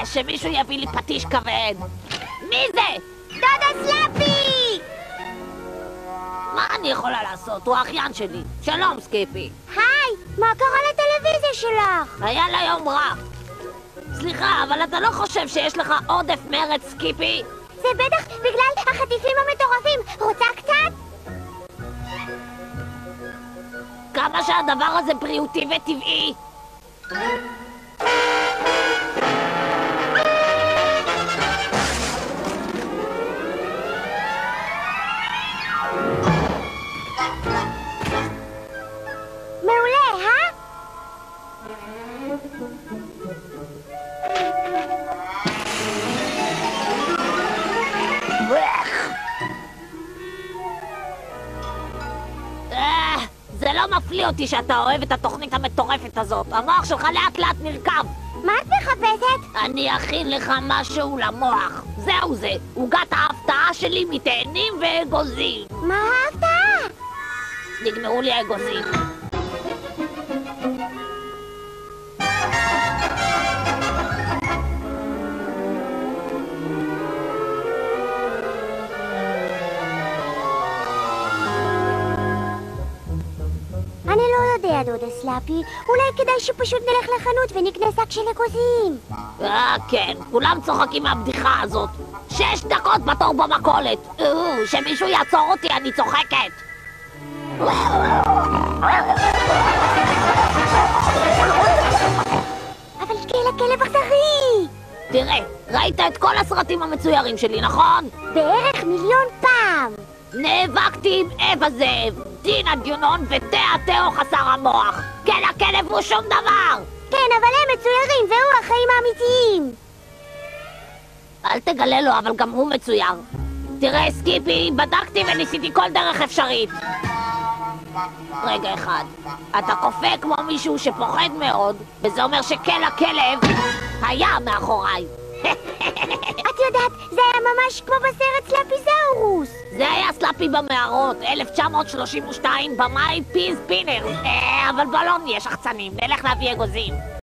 שמישהו יביא לי פטיש כבד. מי זה? דודה סלאפי! מה אני יכולה לעשות? הוא האחיין שלי. שלום, סקיפי. היי, מה קרה לטלוויזיה שלך? היה לה יום רע. סליחה, אבל אתה לא חושב שיש לך עודף מרץ, סקיפי? זה בטח בגלל החטיפים המטורפים. רוצה קצת? כמה שהדבר הזה בריאותי וטבעי. מעולה, זה לא מפליא אותי שאתה אוהב את התוכנית המטורפת הזאת. המוח שלך לאט לאט נרקב. מה את מחפשת? אני אכין לך משהו למוח. זהו זה, עוגת ההפתעה שלי מתאנים ואגוזים. מה ההפתעה? נגמרו לי האגוזים. אני לא יודע, דודה סלאפי. אולי כדאי שפשוט נלך לחנות ונקנה שק של אגוזים. כן, כולם צוחקים מהבדיחה הזאת. 6 דקות בתור במכולת. שמישהו יעצור אותי, אני צוחקת. אבל כלב אכזרי! תראה, ראית את כל הסרטים המצוירים שלי, נכון? בערך 1,000,000 פעם. נאבקתי עם אב הזאב, דינה דיונון ותיאו חסר המוח. כן, הכלב הוא שום דבר! כן, אבל הם מצוירים, והוא החיים האמיתיים. אל תגלה לו, אבל גם הוא מצויר. תראה, סקיפי, בדקתי וניסיתי כל דרך אפשרית. רגע אחד, אתה קופא כמו מישהו שפוחד מאוד, וזה אומר הכלב היה מאחוריי. את יודעת, זה היה ממש כמו בסרט סלאפיזאורוס. זה היה סלאפי במערות, 1932, במאי פיז פינר. אבל בלון יש שחצנים, נלך להביא אגוזים.